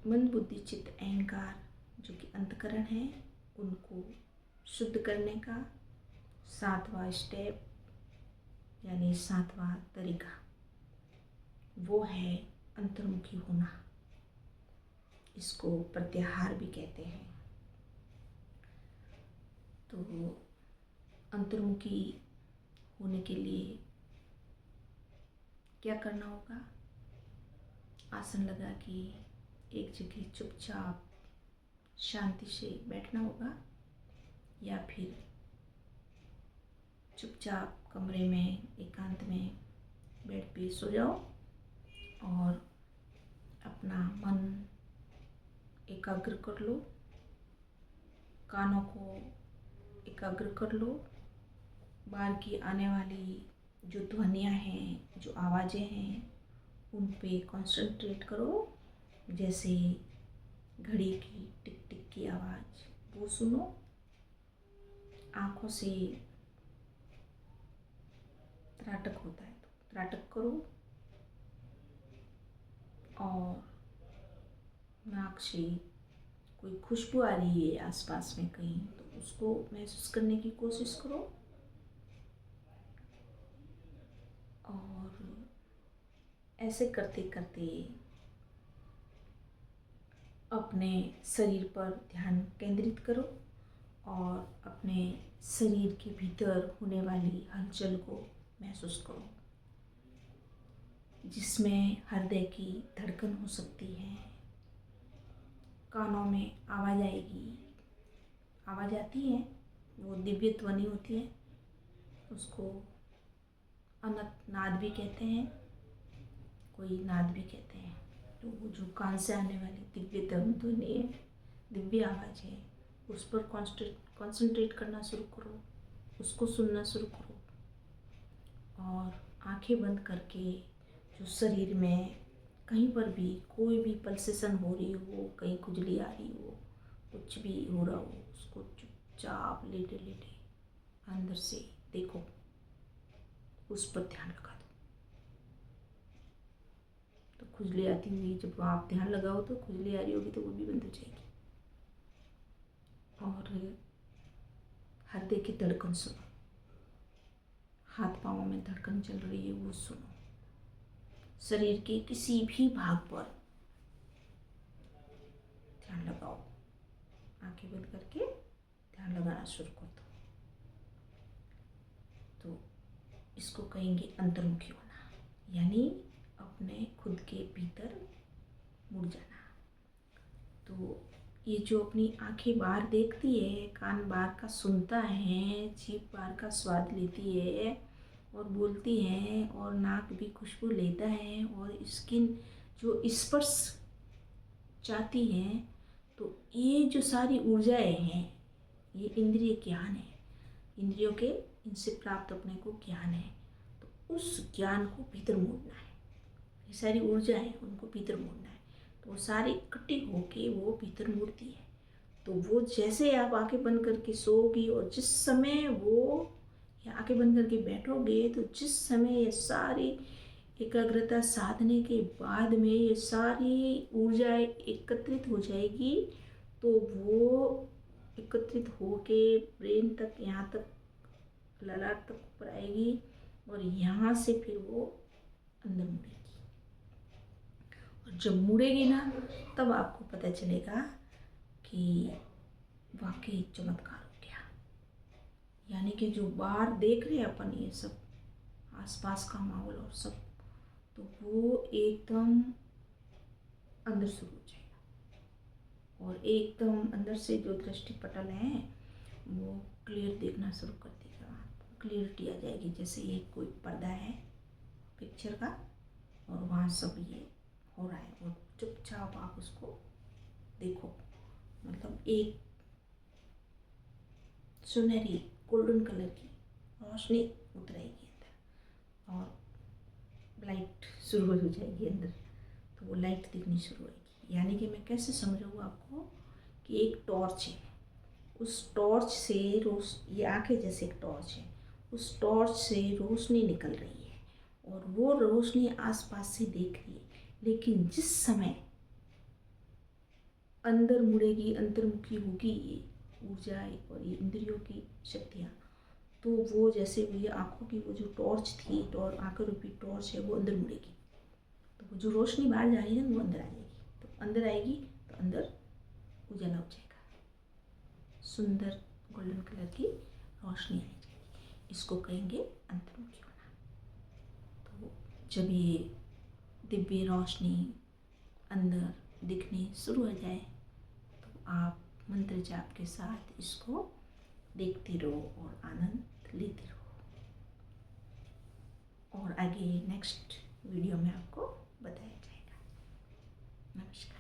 मन बुद्धि चित्त अहंकार जो कि अंतकरण है उनको शुद्ध करने का 7वां स्टेप यानी 7वां तरीका वो है अंतर्मुखी होना। इसको प्रत्याहार भी कहते हैं। तो अंतर्मुखी होने के लिए क्या करना होगा? आसन लगा के एक जगह चुपचाप शांति से बैठना होगा या फिर चुपचाप कमरे में एकांत में बेड पे सो जाओ और अपना मन एकाग्र कर लो, कानों को एकाग्र कर लो। बाहर की आने वाली जो ध्वनियाँ हैं, जो आवाज़ें हैं, उन पे कंसंट्रेट करो। जैसे घड़ी की टिक टिक की आवाज़ वो सुनो। आँखों से त्राटक होता है तो त्राटक करो और नाक से कोई खुशबू आ रही है आसपास में कहीं तो उसको महसूस करने की कोशिश करो। और ऐसे करते करते अपने शरीर पर ध्यान केंद्रित करो और अपने शरीर के भीतर होने वाली हलचल को महसूस करो, जिसमें हृदय की धड़कन हो सकती है, कानों में आवाज़ आएगी, आवाज़ आती है, वो दिव्य ध्वनि होती है, उसको अनंत नाद भी कहते हैं, कोई नाद भी कहते हैं। तो वो जो कान से आने वाली दिव्य ध्वनि है, दिव्य आवाज़ है, उस पर कंसंट्रेट करना शुरू करो, उसको सुनना शुरू करो और आंखें बंद करके जो शरीर में कहीं पर भी कोई भी पल्सेशन हो रही हो, कहीं खुजली आ रही हो, कुछ भी हो रहा हो, उसको चुपचाप लेटे लेटे अंदर से देखो, उस पर ध्यान लगा दो। तो खुजली आती हुई जब आप ध्यान लगाओ तो खुजली आ रही होगी तो वो भी बंद हो जाएगी। और हृदय की धड़कन सुनो, हाथ पाँव में धड़कन चल रही है वो सुनो। शरीर के किसी भी भाग पर ध्यान लगाओ, आंखें बंद करके ध्यान लगाना शुरू कर दो। तो इसको कहेंगे अंतर्मुखी होना, यानी अपने खुद के भीतर मुड़ जाना। तो ये जो अपनी आंखें बाहर देखती है, कान बाहर का सुनता है, जीभ बाहर का स्वाद लेती है और बोलती है और नाक भी खुशबू लेता है और स्किन जो स्पर्श चाहती है, तो ये जो सारी ऊर्जाएं हैं ये इंद्रिय ज्ञान है, इंद्रियों के इनसे प्राप्त अपने को ज्ञान है। तो उस ज्ञान को भीतर मोड़ना है, ये सारी ऊर्जा है उनको भीतर मोड़ना है। तो वो सारी इकट्ठी होके वो भीतर मुड़ती है। तो वो जैसे आप आंखें बंद करके सोओगी और जिस समय वो या आंखें बंद करके बैठोगे तो जिस समय ये सारी एकाग्रता साधने के बाद में ये सारी ऊर्जाएं एकत्रित हो जाएगी, तो वो एकत्रित होके ब्रेन तक, यहाँ तक ललाट तक ऊपर आएगी और यहाँ से फिर वो अंदर मुड़ेगी। और जब मुड़ेगी ना तब आपको पता चलेगा कि वाकई चमत्कार हो गया। यानी कि जो बाहर देख रहे हैं अपन ये सब आसपास का माहौल और सब, तो वो एकदम अंदर शुरू हो जाएगा और एकदम अंदर से जो दृष्टि पटल है वो क्लियर देखना शुरू कर देगा। क्लियरिटी आ जाएगी, जैसे ये कोई पर्दा है पिक्चर का और वहाँ सब ये हो रहा है और चुपचाप आप उसको देखो। मतलब एक सुनहरी गोल्डन कलर की रोशनी उतरेगी अंदर और लाइट शुरू हो जाएगी अंदर, तो वो लाइट दिखनी शुरू होगी। यानी कि मैं कैसे समझाऊँ आपको कि एक टॉर्च है, उस टॉर्च से ये आंखें जैसे एक टॉर्च है, उस टॉर्च से रोशनी निकल रही है और वो रोशनी आसपास से देख रही है। लेकिन जिस समय अंदर मुड़ेगी, अंतर्मुखी होगी ये ऊर्जा और ये इंद्रियों की शक्तियाँ, तो वो जैसे ये आँखों की वो जो टॉर्च थी, आँखों रूपी टॉर्च है, वो अंदर मुड़ेगी, तो वो जो रोशनी बाहर जा रही है वो अंदर आ जाएगी, तो अंदर आएगी तो अंदर उजाला हो जाएगा, सुंदर गोल्डन कलर की रोशनी आ जाएगी। इसको कहेंगे अंतर्मुखी होना। तो जब ये दिव्य रोशनी अंदर दिखने शुरू हो जाए तो आप मंत्र जाप के साथ इसको देखते रहो और आनंद लेते रहो। और आगे नेक्स्ट वीडियो में आपको बताया जाएगा। नमस्कार।